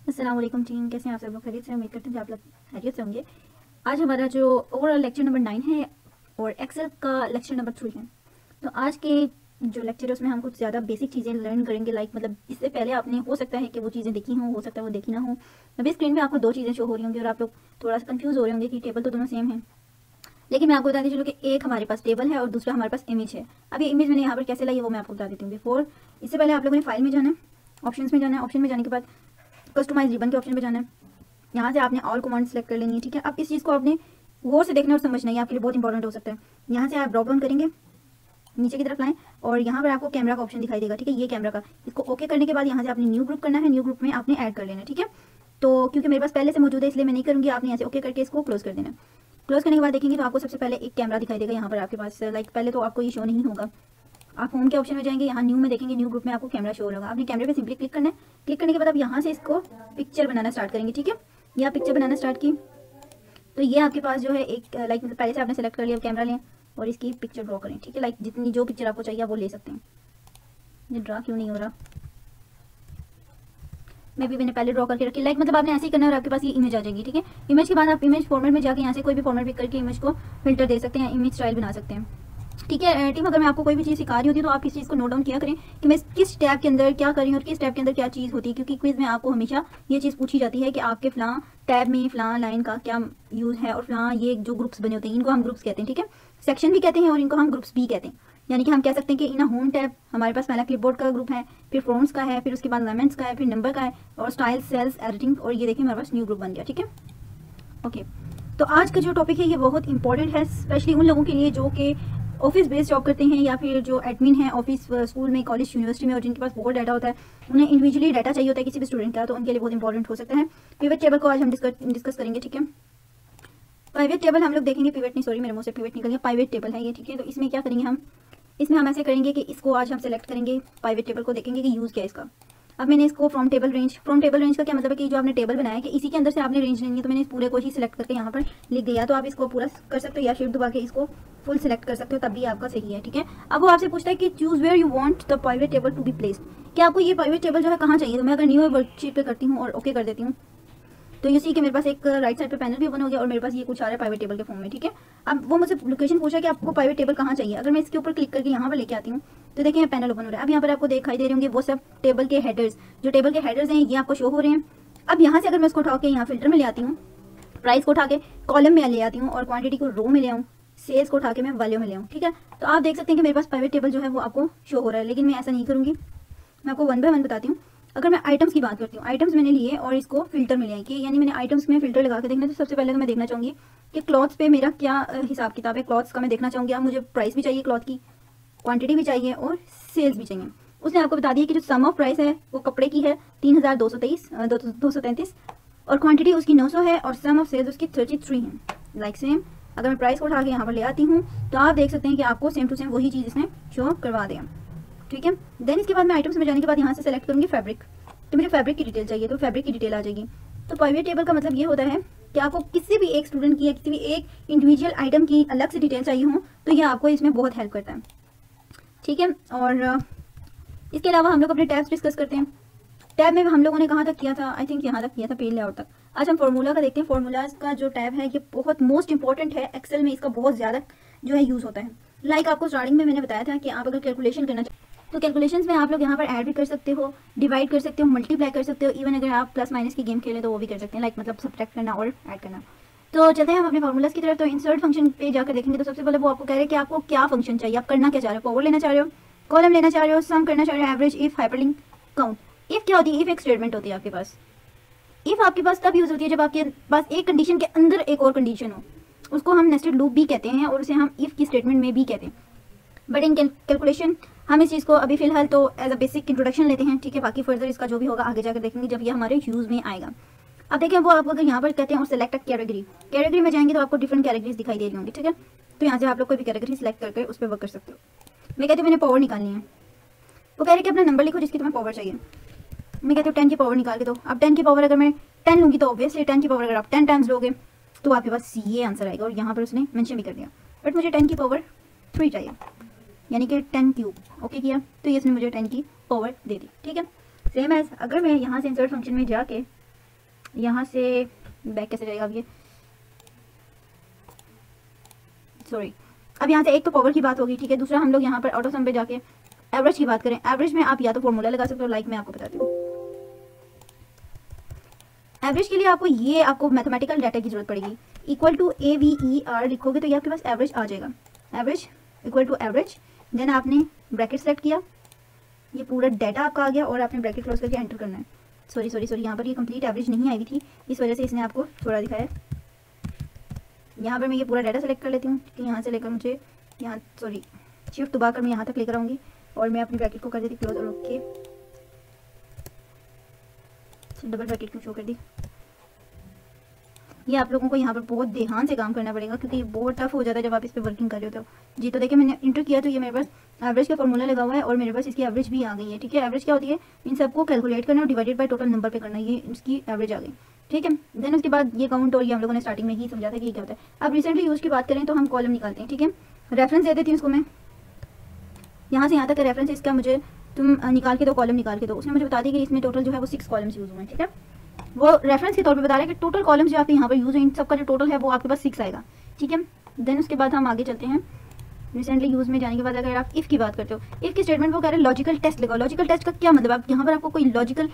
अस्सलाम वालेकुम टीम, कैसे हैं आप सब लोग? खैरियत से? उम्मीद करते हैं कि आप लोग खैरियत से होंगे। आज हमारा जो ओवरऑल लेक्चर नंबर 9 है और एक्सेल का लेक्चर नंबर 3 है। तो आज के जो लेक्चर है उसमें हम कुछ ज़्यादा बेसिक चीज़ें लर्न करेंगे। लाइक मतलब इससे पहले आपने हो सकता है कि वो चीज़ें देखी हों, हो सकता है वो देखी ना हो। अभी स्क्रीन पे आपको दो चीज़ें शो हो रही होंगी और आप लोग थोड़ा सा कंफ्यूज हो रहे होंगे कि टेबल तो दोनों सेम है, लेकिन मैं आपको बताती चलूँ कि एक हमारे पास टेबल है और दूसरा हमारे पास इमेज है। अब ये इमेज मैंने यहाँ पर कैसे लाई है वो मैं आपको बता देती हूँ। बिफोर इससे पहले आप लोगों ने फाइल में जाना है, ऑप्शन में जाना है, ऑप्शन में जाने के बाद कस्टमाइज रिबन के ऑप्शन में जाना है। यहाँ से आपने ऑल कमांड सेलेक्ट कर लेनी है, ठीक है। अब इस चीज़ को आपने गौर से देखना और समझना, ये आपके लिए बहुत इंपॉर्टेंट हो सकता है। यहाँ से आप ड्रॉप डाउन करेंगे, नीचे की तरफ लाएं और यहाँ पर आपको कैमरा का ऑप्शन दिखाई देगा, ठीक है। ये कैमरा का, इसको ओके करने के बाद यहाँ से आपने न्यू ग्रुप करना है, न्यू ग्रुप में आपने ऐड कर लेना है, ठीक है। तो क्योंकि मेरे पास पहले से मौजूद है इसलिए मैं नहीं करूँगी, आपने यहाँ से ओके करके इसको क्लोज कर देना है। क्लोज करने के बाद देखेंगे तो आपको सबसे पहले एक कैमरा दिखाई देगा यहाँ पर आपके पास। लाइक पहले तो आपको ये शो नहीं होगा, आप होम के ऑप्शन में जाएंगे, यहाँ न्यू में देखेंगे, न्यू ग्रुप में आपको कैमरा शो होगा। आपने कैमरे पे सिंपली क्लिक करना है। क्लिक करने के बाद आप यहाँ से इसको पिक्चर बनाना स्टार्ट करेंगे, ठीक है। ये आप पिक्चर बनाना स्टार्ट की तो ये आपके पास जो है एक लाइक मतलब पहले से आपने सेलेक्ट कर लिया, कैमरा लें और इसकी पिक्चर ड्रॉ करें, ठीक है। लाइक जितनी जो पिक्चर आपको चाहिए आप वो ले सकते हैं। ये ड्रा क्यों नहीं हो रहा, मैं भी मैंने पहले ड्रॉ करके रखी। लाइक मतलब आपने ऐसे ही करना है और आपके पास ये इमेज आ जाएगी, ठीक है। इमेज के बाद आप इमेज फॉर्मेट में जाके यहाँ से कोई भी फॉर्मेट पिक करके इमेज को फिल्टर दे सकते हैं, इमेज स्टाइल बना सकते हैं, ठीक है। टीम अगर मैं आपको कोई भी चीज़ सिखा रही होती है तो आप इस चीज़ को नोट डाउन किया करें कि मैं किस टैब के अंदर क्या कर रही हूँ और किस टैब के अंदर क्या चीज़ होती है, क्योंकि क्विज में आपको हमेशा ये चीज़ पूछी जाती है कि आपके फलां टैब में फलां लाइन का क्या यूज़ है और फलां ये जो ग्रुप्स बने होते हैं इनको हम ग्रुप्स कहते हैं, ठीक है। सेक्शन भी कहते हैं और इनको हम ग्रुप्स भी कहते हैं। यानी कि हम कह सकते हैं कि इन होम टैब हमारे पास पहला क्लिपबोर्ड का ग्रुप है, फिर फोन्स का है, फिर उसके बाद एलिमेंट्स का है, फिर नंबर का है और स्टाइल, सेल्स, एडिटिंग, और ये देखिए हमारे पास न्यू ग्रुप बन गया, ठीक है। ओके, तो आज का जो टॉपिक है ये बहुत इंपॉर्टेंट है, स्पेशली उन लोगों के लिए जो कि ऑफिस बेस्ड जॉब करते हैं या फिर जो एडमिन है ऑफिस, स्कूल में, कॉलेज, यूनिवर्सिटी में, और जिनके पास बहुत डाटा होता है, उन्हें इंडिविजुअली डाटा चाहिए होता है किसी भी स्टूडेंट का, तो उनके लिए बहुत इंपॉर्टेंट हो सकता है। पिवट टेबल को आज हम डिस्कस करेंगे, ठीक है। पाइवेट टेबल हम लोग देखेंगे, पिवट नहीं, सॉरी मेरे मुंह से पिवट निकल गया, पाइवेट टेबल है ये, ठीक है। तो इसमें क्या करेंगे हम, इसमें हम ऐसे करेंगे कि इसको आज हम सेलेक्ट करेंगे, पाइवेट टेबल को देखेंगे कि यूज़ क्या है इसका। अब मैंने इसको फ्रॉम टेबल रेंज का क्या मतलब है कि जो आपने टेबल बनाया है कि इसी के अंदर से आपने रेंज लेनी है, तो मैंने इस पूरे को ही सिलेक्ट करके यहाँ पर लिख दिया। तो आप इसको पूरा कर सकते हो या शिफ्ट दबा के इसको फुल सिलेक्ट कर सकते हो, तब भी आपका सही है, ठीक है। अब वो आपसे पूछता है कि choose where you want the private table to be placed, कि आपको ये पाइवेट टेबल जो है कहाँ चाहिए। तो मैं अगर न्यू वर्कशीट पे करती हूँ और ओके कर देती हूँ तो ये सी कि मेरे पास एक राइट साइड पे पैनल भी ओपन हो गया और मेरे पास ये कुछ आ रहा है प्राइवेट टेबल के फॉर्म में, ठीक है। अब वो मुझसे लोकेशन पूछा कि आपको प्राइवेट टेबल कहाँ चाहिए। अगर मैं इसके ऊपर क्लिक करके यहाँ पर लेके आती हूँ तो देखिए पैनल ओपन हो रहा है। अब यहाँ पर आपको दिखाई दे रहे होंगे वो सब टेबल के हेडर्स, जो टेबल के हेडर्स हैं ये आपको शो हो रहे हैं। अब यहाँ से अगर मैं इसको उठा के यहाँ फिल्टर में ले आती हूँ, प्राइस को उठा के कॉलम में ले आती हूँ और क्वांटिटी को रो में ले आऊँ, सेल्स को उठा के मैं वैल्यू में ले आऊँ, ठीक है। तो आप देख सकते हैं कि मेरे पास प्राइवेट टेबल जो है वो आपको शो हो रहा है, लेकिन मैं ऐसा नहीं करूँगी, मैं आपको वन बाय वन बताती हूँ। अगर मैं आइटम्स की बात करती हूँ, आइटम्स मैंने लिए और इसको फिल्टर में लिया कि यानी मैंने आइटम्स में फिल्टर लगा के देखना। तो सबसे पहले तो मैं देखना चाहूँगी कि क्लॉथ्स पे मेरा क्या हिसाब किताब है, क्लॉथ्स का मैं देखना चाहूँगी। अब मुझे प्राइस भी चाहिए क्लॉथ की, क्वांटिटी भी चाहिए और सेल्स भी चाहिए। उसने आपको बता दिया कि जो सम ऑफ प्राइस है वो कपड़े की है 3233 और क्वांटिटी उसकी 900 है और सम ऑफ सेल्स उसकी 33 है। लाइक सेम अगर मैं प्राइस को उठा के यहाँ पर ले आती हूँ तो आप देख सकते हैं कि आपको सेम टू सेम वही चीज़ इसने शो करवा दिया, ठीक है। देन इसके बाद मैं आइटम्स में जाने के बाद यहाँ से सेलेक्ट करूँगी फैब्रिक, तो मुझे फैब्रिक की डिटेल चाहिए तो फैब्रिक की डिटेल आ जाएगी। तो प्राइवेट टेबल का मतलब ये होता है कि आपको किसी भी एक स्टूडेंट की या किसी भी एक इंडिविजुअल आइटम की अलग से डिटेल चाहिए हो तो ये आपको इसमें बहुत हेल्प करता है, ठीक है। और इसके अलावा हम लोग अपने टैब्स डिस्कस करते हैं। टैब में हम लोगों ने कहाँ तक किया था, आई थिंक यहाँ तक किया था, पेज लेआउट तक। आज हम फार्मूला का देखते हैं। फार्मूलाज का जो टैब है ये बहुत मोस्ट इंपॉर्टेंट है, एक्सेल में इसका बहुत ज़्यादा जो है यूज़ होता है। लाइक आपको स्टार्टिंग में मैंने बताया था कि आप अगर कैलकुलेशन करना तो कैलकुलेशंस में आप लोग यहाँ पर ऐड भी कर सकते हो, डिवाइड कर सकते हो, मल्टीप्लाई कर सकते हो, इवन अगर आप प्लस माइनस की गेम खेलें तो वो भी कर सकते हैं, लाइक मतलब सब्ट्रैक्ट करना और ऐड करना। तो चलते हैं हम अपने फार्मूलाज की तरफ। तो इंसर्ट फंक्शन पे जाकर देखेंगे तो सबसे पहले वो आपको कह रहे हैं कि आपको क्या फंक्शन चाहिए, आप करना क्या चाह रहे हो, पावर लेना चाह रहे हो, कॉलम लेना चाह रहे हो, सम करना चाह रहे हो, average, if, hyperlink, count. If क्या होती है, इफ एक स्टेटमेंट होती है आपके पास। इफ आपके पास तब यूज होती है जब आपके पास एक कंडीशन के अंदर एक और कंडीशन हो, उसको हम नेस्टेड लूप भी कहते हैं और उसे हम इफ की स्टेटमेंट में भी कहते हैं। बट इन कैलकुलेशन हम इस चीज़ को अभी फिलहाल तो एज अ बेसिक इंट्रोडक्शन लेते हैं, ठीक है। बाकी फर्दर इसका जो भी होगा आगे जाकर देखेंगे जब ये हमारे यूज़ में आएगा। अब देखें वो आपको अगर यहाँ पर कहते हैं और सेलेक्ट कैटेगरी में जाएंगे तो आपको डिफरेंट कैटेगरीज दिखाई दे रही होंगी, ठीक है। तो यहाँ से आप लोग कोई भी कैटेगरी सेलेक्ट करके उस पर वर्क कर सकते हो। मैं कहती हूँ मैंने पावर निकालनी है, वो कह रहे कि अपना नंबर लिखो जिसकी तुम्हें पावर चाहिए। मैं कहती हूँ 10 की पावर निकाल के दो। अब 10 की पावर अगर मैं 10 लूँगी तो ऑब्वियसली 10 की पावर अगर आप 10 टाइम्स लोगे तो आपके पास ये आंसर आएगा, और यहाँ पर उसने मेंशन भी कर दिया। बट मुझे 10 की पावर 3 चाहिए, यानी कि 10 क्यूब। ओके किया तो ये इसने मुझे 10 की पावर दे दी, ठीक है। सेम एज अगर मैं यहाँ से इंसर्ट फंक्शन में जाके यहाँ से बैक कैसे जाएगा अब ये, सॉरी। अब यहाँ से एक तो पावर की बात होगी, ठीक है। दूसरा हम लोग यहाँ पर ऑटो सम पे जाके एवरेज की बात करें। एवरेज में आप या तो फॉर्मूला लगा सकते हो, लाइक मैं आपको बताती हूँ। एवरेज के लिए आपको मैथमेटिकल डाटा की जरूरत पड़ेगी। इक्वल टू AVER लिखोगे तो ये आपके पास एवरेज आ जाएगा। Average equal to average, then आपने ब्रैकेट सेलेक्ट किया, ये पूरा डाटा आपका आ गया और आपने ब्रैकेट क्लोज करके एंटर करना है। सॉरी यहाँ पर ये कंप्लीट एवरेज नहीं आई हुई थी, इस वजह से इसने आपको थोड़ा दिखाया। यहाँ पर मैं ये पूरा डाटा सेलेक्ट कर लेती हूँ, ठीक है। यहाँ से लेकर मुझे यहाँ शिफ्ट दबा कर मैं यहाँ तक लेकर आऊँगी और मैं अपनी ब्रैकेट को कर देती क्लोज। और ओके, डबल ब्रैकेट क्यों शो कर दी। ये आप लोगों को यहाँ पर बहुत ध्यान से काम करना पड़ेगा, क्योंकि बहुत टफ हो जाता है जब आप इस पर वर्किंग कर रहे हो तो। जी तो देखिए मैंने इंटर किया तो ये मेरे पास एवरेज का फॉर्मूला लगा हुआ है और मेरे पास इसकी एवरेज भी आ गई है, ठीक है। एवरेज क्या होती है, इन सबको कैलकुलेट करना और डिवाइडेड बाय टोटल नंबर पे करना, ये इसकी एवरेज आ गई, ठीक है। देन उसके बाद ये काउंट और ये हम लोगों ने स्टार्टिंग में ही समझा था कि ये क्या होता है। अब रिसेंटली यूज की बात करें तो हम कॉलम निकालते हैं, ठीक है। रेफरेंस दे देती हूँ इसको मैं, यहाँ से यहाँ तक रेफरेंस इसका मुझे तुम निकाल के दो, कॉलम निकाल के दो। उसने मुझे बता दी कि इसमें टोटल जो है वो 6 कॉलम्स यूज हुए हैं, ठीक है। वो रेफरेंस के तौर पे बता रहे हैं कि टोटल कॉलम्स जो आपके यहाँ पर यूज है इन सबका जो टोटल है वो आपके पास 6 आएगा, ठीक है। देन उसके बाद हम आगे चलते हैं। रिसेंटली यूज में जाने के बाद अगर आप इफ की बात करते हो, इफ की स्टेटमेंट वो कह रहे हैं लॉजिकल टेस्ट लगाओ। लॉजिकल टेस्ट का क्या मतलब, आप यहाँ पर आपको कोई लॉजिकल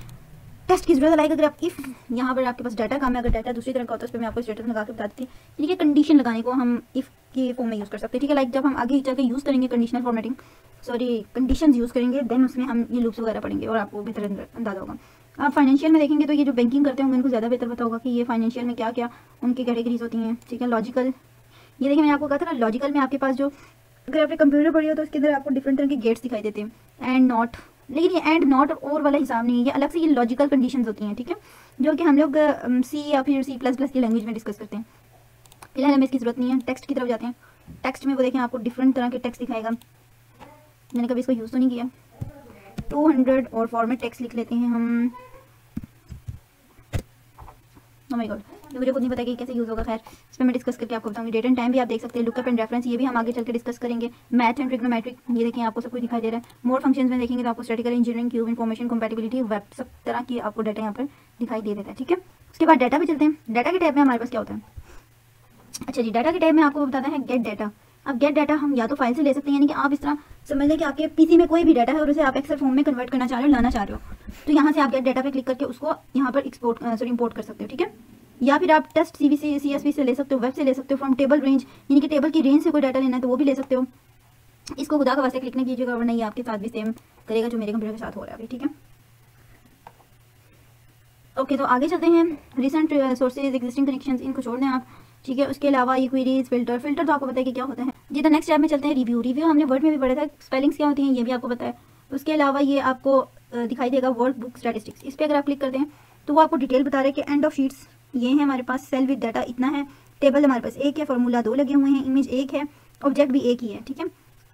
टेस्ट की जरूरत लाएगा। अगर आप इफ यहाँ पर आपके पास डाटा काम है, अगर डाटा दूसरी तरह का होता है उस पर मैं आपको स्टेटमेंट लगा के बताती थी, ठीक है। कंडीशन लगाने को हम इफ के फॉर्म में यूज कर सकते हैं, ठीक है। लाइक जब हम आगे जाकर यूज करेंगे कंडीशनल फॉर्मेटिंग, कंडीशन यूज करेंगे, देन उसमें हम ये लूप्स वगैरह पढ़ेंगे और आपको बेहतर अंदाजा होगा। आप फाइनेंशियल में देखेंगे तो ये जो बैंकिंग करते होंगे उनको ज़्यादा बेहतर पता होगा कि ये फाइनेंशियल में क्या क्या उनकी कैटेगरीज होती हैं, ठीक है। लॉजिकल, ये देखिए मैंने आपको कहा था ना, लॉजिकल में आपके पास जो, अगर आपने कंप्यूटर पढ़ी हो तो उसके अंदर आपको डिफरेंट तरह के गेट्स दिखाई देते हैं, एंड नॉट। लेकिन ये एंड नॉट और वाला हिसाब नहीं है, ये अलग से ये लॉजिकल कंडीशंस होती हैं, ठीक है, जो कि हम लोग C या फिर C++ की लैंग्वेज में डिस्कस करते हैं। फिलहाल हमें इसकी जरूरत नहीं है। टेक्स्ट की तरफ जाते हैं। टेक्स्ट में वो देखें आपको डिफरेंट तरह के टेक्स्ट दिखाएगा, मैंने कभी इसको यूज़ तो नहीं किया। 200 और फॉर्मेट टेक्स्ट लिख लेते हैं हम। ओह माय गॉड, मुझे खुद नहीं पता कि कैसे यूज़ होगा। खैर इस पर मैं डिस्कस करके आपको बताऊंगी। डेट एंड टाइम भी आप देख सकते हैं, लुकअप एंड रेफरेंस ये भी हम आगे चल के डिस्कस करेंगे। मैथ एंड ट्रिग्नोमेट्रिक ये देखें आपको सब कुछ दिखाई दे रहा है। मोर फंक्शंस में देखेंगे तो आपको statistical engineering, cube, information, compatibility, web, सब तरह की आपको डाटा यहाँ पर दिखाई दे देता है, ठीक है। उसके बाद डाटा पे चलते हैं। डाटा के टैब में हमारे पास क्या होता है, अच्छा जी, डाटा के टैब में आपको बताता है गेट डाटा। अब गेट डाटा हम या तो फाइल से ले सकते हैं, यानी कि आप इस तरह समझ लें कि आपके पीसी में कोई भी डाटा है और उसे आप एक्सेल फॉर्म में कन्वर्ट करना चाह रहे हो, लाना चाह रहे हो, तो यहाँ से आप गेट डाटा पे क्लिक करके उसको यहाँ पर इंपोर्ट कर सकते हो, ठीक है। या फिर आप टेस्ट CSV से ले सकते हो, वेब से ले सकते हो, फ्रॉम टेबल रेंज, यानी कि टेबल की रेंज से कोई डाटा लेना है तो वो भी ले सकते हो। इसको खुदा का वास्ते क्लिक नहीं कीजिएगा वरना ये आपके साथ भी सेम करेगा जो मेरे कंप्यूटर के साथ हो रहा है अभी, ठीक है। ओके, तो आगे चलते हैं। रिसेंट सोर्सेज, एग्जिस्टिंग कनेक्शंस, इनको छोड़ दें आप, ठीक है। उसके अलावा ये क्वेरीज, फिल्टर तो आपको पता है कि क्या होता है जी। तो नेक्स्ट टैब में चलते हैं। रिव्यू हमने वर्ड में भी पढ़ा था, स्पेलिंग्स क्या होती हैं ये भी आपको पता है। उसके अलावा ये आपको दिखाई देगा वर्क बुक स्टैटिस्टिक्स, इस पर अगर आप क्लिक करते हैं तो वो आपको डिटेल बता रहे हैं कि एंड ऑफ शीट्स ये है हमारे पास, सेल विद डाटा इतना है, टेबल हमारे पास एक है, फार्मूला 2 लगे हुए हैं, इमेज एक है, ऑब्जेक्ट भी एक ही है, ठीक है।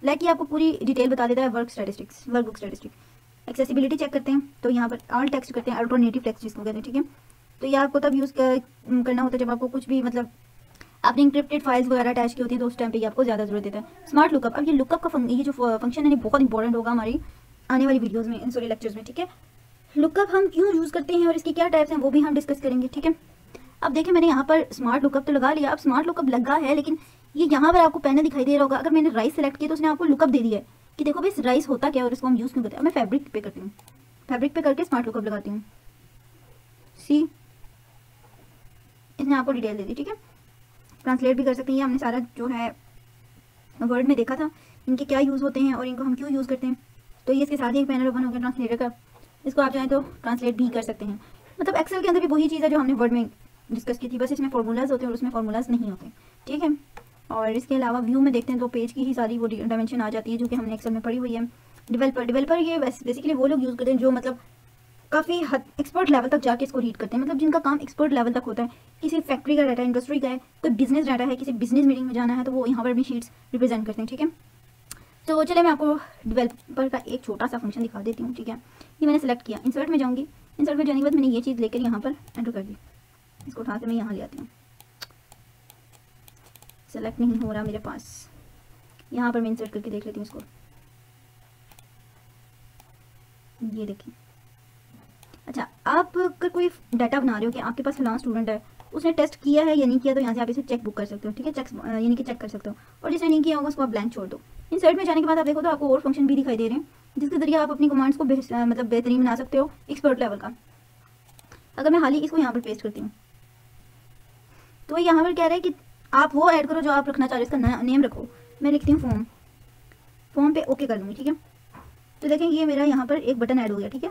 लाइक ये आपको पूरी डिटेल बता देता है work book statistics. Accessibility check करते हैं तो यहाँ पर ऑल टेक्स्ट करते हैं, अल्टरनेटिव टेक्स्ट जिसको कहते हैं, ठीक है। तो ये आपको तब यूज़ करना होता है जब आपको कुछ भी मतलब आपने इंक्रिप्टेड फाइल्स वगैरह अटैच की होती है तो उस टाइम पे ये आपको ज़्यादा जरूरत देता है। स्मार्ट लुकअप, अब ये लुकअप का ये जो फंक्शन है ये बहुत इंपॉर्टेंट होगा हमारी आने वाली वीडियोज़ में, सॉरी लेक्चर्स में, ठीक है। लुकअप हम क्यों यूज़ करते हैं और इसके क्या टाइप्स हैं वो भी हम डिस्कस करेंगे, ठीक है। अब देखिए मैंने यहाँ पर स्मार्ट लुकअप तो लगा लिया। अब स्मार्ट लुकअप लगा है लेकिन ये यहाँ पर आपको पैनल दिखाई दे रहा होगा, अगर मैंने राइस सेलेक्ट किया तो उसने आपको लुकअप दे दिया है कि देखो भाई राइस होता क्या है और इसको हम यूज़ क्यों करते हैं। अब मैं फैब्रिक पे करती हूँ, फैब्रिक पे करके स्मार्ट लुकअप लगाती हूँ। सी इसने आपको डिटेल दे दी, ठीक है। ट्रांसलेट भी कर सकते हैं, ये हमने सारा जो है वर्ड में देखा था इनके क्या यूज़ होते हैं और इनको हम क्यों यूज़ करते हैं। तो ये इसके साथ ही एक पैनल ओपन हो गया ट्रांसलेटर का, इसको आप चाहें तो ट्रांसलेट भी कर सकते हैं। मतलब एक्सेल के अंदर भी वही चीज़ है जो हमने वर्ड में डिस्कस की थी, बस इसमें फार्मूलाज होते हैं और उसमें फार्मूलाज नहीं होते, ठीक है। और इसके अलावा व्यू में देखते हैं तो पेज की ही सारी वो डायमेंशन आ जाती है जो कि हमने एक्सेल में पढ़ी हुई है। डेवलपर ये बेसिकली वो लोग यूज़ करते हैं जो मतलब काफ़ी हद एक्सपर्ट लेवल तक जाके इसको रीड करते हैं, मतलब जिनका काम एक्सपर्ट लेवल तक होता है। किसी फैक्ट्री का डाटा, इंडस्ट्री का है, कोई बिजनेस डाटा है, किसी बिजनेस मीटिंग में जाना है तो वो यहाँ पर अपनी शीट्स रिप्रेजेंट करते हैं, ठीक है। तो चले मैं आपको डेवलपर का एक छोटा सा फंक्शन दिखा देती हूँ, ठीक है। ये मैंने सेलेक्ट किया, इंसर्ट में जाऊँगी, इंसर्ट में जाने के बाद मैंने ये चीज़ लेकर यहाँ पर एंटर कर दी, इसको उठा के मैं यहाँ ले आती हूँ। सेलेक्ट नहीं हो रहा मेरे पास, यहाँ पर मैं इंसर्ट करके देख लेती हूँ इसको। ये देखिए अच्छा, आप अगर कोई डाटा बना रहे हो कि आपके पास फलां स्टूडेंट है, उसने टेस्ट किया है या नहीं किया, तो यहाँ से आप इसे चेक बुक कर सकते हो, ठीक है, चेक यानी कि चेक कर सकते हो। और जिसने नहीं किया होगा उसको आप ब्लैंक छोड़ दो। इंसर्ट में जाने के बाद आप देखो तो आपको और फंक्शन भी दिखाई दे रहे हैं, जिसके जरिए आप अपनी कमांड्स को मतलब बेहतरीन बना सकते हो, एक्सपर्ट लेवल का। अगर मैं हाल ही इसको यहाँ पर पेस्ट करती हूँ तो यहाँ पर कह रहा है कि आप वो ऐड करो जो आप रखना चाह रहे हो, इसका नेम रखो। मैं लिखती हूँ फॉर्म, फॉर्म पे ओके कर लूँगी, ठीक है। तो देखें ये मेरा यहाँ पर एक बटन ऐड हो गया, ठीक है।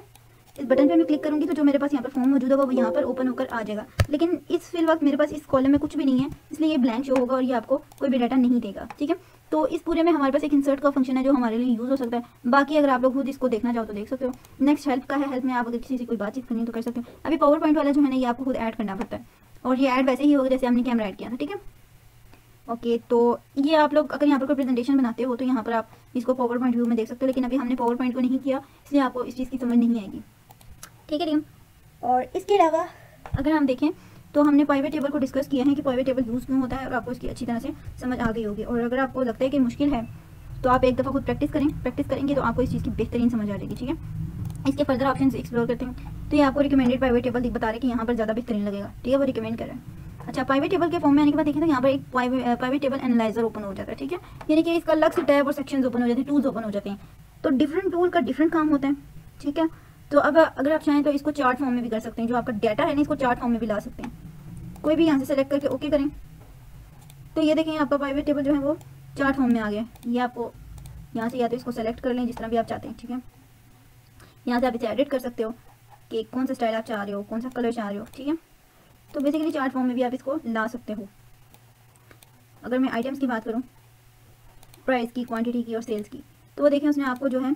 इस बटन पे मैं क्लिक करूँगी तो जो मेरे पास यहाँ पर फॉर्म मौजूद होगा वो यहाँ पर ओपन होकर आ जाएगा। लेकिन इस फिल वक्त मेरे पास इस कॉलम में कुछ भी नहीं है, इसलिए ये ब्लैंक शो होगा और ये आपको कोई भी डाटा नहीं देगा, ठीक है। तो इस पूरे में हमारे पास एक इंसर्ट का फंक्शन है जो हमारे लिए यूज़ हो सकता है। बाकी अगर आप लोग खुद इसको देखना चाहो तो देख सकते हो। नेक्स्ट हेल्प का है, हेल्प में आप अगर किसी से कोई बातचीत करनी तो कर सकते हो। अभी पावर पॉइंट वाला जो है ना ये आपको खुद ऐड करना पड़ता है, और ये ऐड वैसे ही होगा जैसे हमने कैमरा ऐड किया था, ठीक है। ओके, तो ये आप लोग अगर यहाँ पर कोई प्रेजेंटेशन बनाते हो तो यहाँ पर आप इसको पावर पॉइंट व्यू में देख सकते हो, लेकिन अभी हमने पावर पॉइंट को नहीं किया इसलिए आपको इस चीज़ की समझ नहीं आएगी, ठीक है टीम। और इसके अलावा अगर हम देखें तो हमने पाइवेट टेबल को डिस्कस किया है कि पाइवेट टेबल यूज़ क्यों होता है, और आपको इसकी अच्छी तरह से समझ आ गई होगी। और अगर आपको लगता है कि मुश्किल है तो आप एक दफ़ा खुद प्रैक्टिस करें, प्रैक्टिस करेंगे तो आपको इस चीज़ की बेहतरीन समझ आ जाएगी, ठीक है। इसके फर्दर ऑप्शन एक्सप्लोर करते हैं। तो ये आपको रिकमेंडेड पाइवेट टेबल बता रहे हैं कि यहाँ पर ज़्यादा बेहतरीन लगेगा, ठीक है, वो रिकमेंड कर रहे हैं। अच्छा, पाइवेट टेबल के फॉर्म में आने के बाद देखें तो यहाँ पर एक पाइवेट टेबल एनालाइजर ओपन हो जाता है, ठीक है। यानी कि इसका अलग से टैब और सेक्शंस ओपन हो जाते हैं, टूल्स ओपन हो जाते हैं। तो डिफरेंट टूल का डिफरेंट काम होता है, ठीक है। तो अब अगर आप चाहें तो इसको चार्ट फॉर्म में भी कर सकते हैं, जो आपका डाटा है ना इसको चार्ट फॉर्म में भी ला सकते हैं। कोई भी यहाँ से सेलेक्ट करके ओके करें तो ये देखें आपका पाइवेट टेबल जो है वो चार्ट फॉर्म में आ गया। ये आपको यहाँ से या तो इसको सेलेक्ट कर लें जिस तरह भी आप चाहते हैं, ठीक है। यहाँ से आप इसे एडिट कर सकते हो कि कौन सा स्टाइल आप चाह रहे हो, कौन सा कलर चाह रहे हो, ठीक है। तो बेसिकली चार्ट फॉर्म में भी आप इसको ला सकते हो। अगर मैं आइटम्स की बात करूँ, प्राइस की, क्वांटिटी की और सेल्स की, तो वो देखें उसने आपको जो है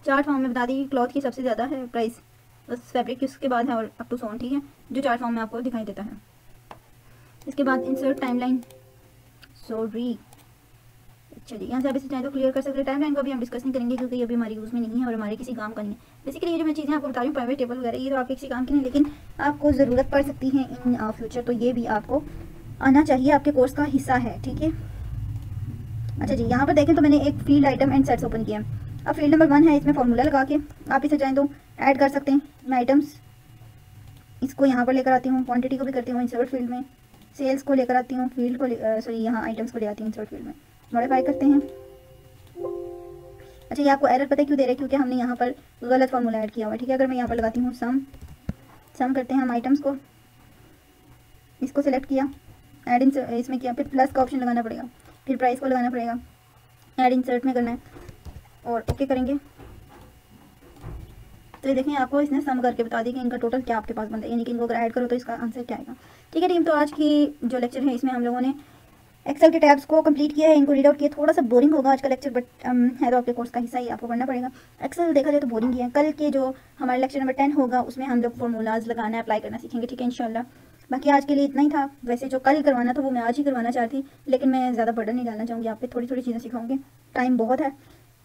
चार्ट फॉर्म में बता दी। क्लॉथ की सबसे ज़्यादा है प्राइस, बस फैब्रिक की उसके बाद है और अप टू सोन, ठीक है, जो चार्ट फॉर्म में आपको दिखाई देता है। इसके बाद इंसर्ट टाइमलाइन, सॉरी, चलिए यहाँ से आप इसे चाहे तो क्लियर कर सकते हैं। टाइमलाइन को अभी हम डिस्कस नहीं करेंगे क्योंकि ये अभी हमारी यूज़ में नहीं है और हमारे किसी काम का नहीं है। बेसिकली ये जो मैं चीज़ें आपको बता रही हूँ प्राइवेट टेबल वगैरह, ये तो आपके किसी काम की नहीं, लेकिन आपको ज़रूरत पड़ सकती है इन फ्यूचर, तो ये भी आपको आना चाहिए, आपके कोर्स का हिस्सा है, ठीक है। अच्छा जी, यहाँ पर देखें तो मैंने एक field item and sets open किया है। अब फील्ड नंबर 1 है, इसमें फॉर्मूला लगा के आप इसे चाहें तो ऐड कर सकते हैं। मैं आइटम्स इसको यहाँ पर लेकर आती हूँ, क्वांटिटी को भी करती हूँ इंसर्ट फील्ड में, सेल्स को लेकर आती हूँ फील्ड को, सॉरी यहाँ आइटम्स को ले आती हूँ इंसर्ट फील्ड में, मॉडिफाई करते हैं। अच्छा, ये आपको एरर पता है क्यों दे रहा है, क्योंकि हमने यहाँ पर गलत फार्मूला ऐड किया हुआ है, ठीक है। अगर मैं यहाँ पर लगाती हूँ सम करते हैं हम आइटम्स को, इसको सिलेक्ट किया, ऐड इसमें किया, फिर प्लस का ऑप्शन लगाना पड़ेगा, फिर प्राइस को लगाना पड़ेगा, ऐड इंसर्ट में करना है और ओके करेंगे। तो ये देखें आपको इसने सम करके बता दी कि इनका टोटल क्या आपके पास बनता है, यानी कि इनको अगर ऐड करो तो इसका आंसर क्या आएगा, ठीक है टीम। तो आज की जो लेक्चर है इसमें हम लोगों ने एक्सेल के टैब्स को कंप्लीट किया है, इनको रीड आउट किया। थोड़ा सा बोरिंग होगा आज का लेक्चर, बट है तो आपके कोर्स का हिस्सा ही, आपको पढ़ना पड़ेगा। एक्सेल देखा जाए तो बोरिंग ही है। कल के जो हमारा लेक्चर नंबर 10 होगा उसमें हम लोग फॉर्मूलाज लगाना, अप्लाई करना सीखेंगे, ठीक है इंशाल्लाह। बाकी आज के लिए इतना ही था। वैसे जो कल करवाना था वो मैं आज ही करवाना चाहती, लेकिन मैं ज़्यादा बर्डन नहीं डालना चाहूँगी आप पे, थोड़ी थोड़ी चीज़ें सिखाऊंगी, टाइम बहुत है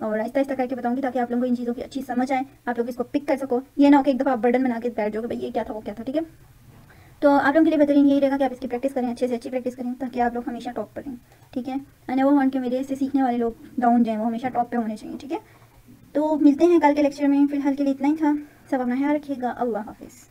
और आहिस्ता आहिस्ता करके बताऊंगी ताकि आप लोगों को इन चीज़ों की अच्छी समझ आए, आप लोग इसको पिक कर सको। ये ना हो कि एक दफ़ा आप बर्डन बना के बैठ जाओगे भाई ये क्या था वो क्या था, ठीक है। तो आप लोगों के लिए बेहतरीन यही रहेगा कि आप इसकी प्रैक्टिस करें, अच्छे से अच्छी प्रैक्टिस करें ताकि आप लोग हमेशा टॉप पर रहें, ठीक है। मैंने वो वांट के मेरे से सीखने वाले लोग डाउन जाएँ, वो हमेशा टॉप पे होने चाहिए, ठीक है। तो मिलते हैं कल के लेक्चर में, फिलहाल के लिए इतना ही था। सब अपना ख्याल रखिएगा, अल्लाह हाफिज़।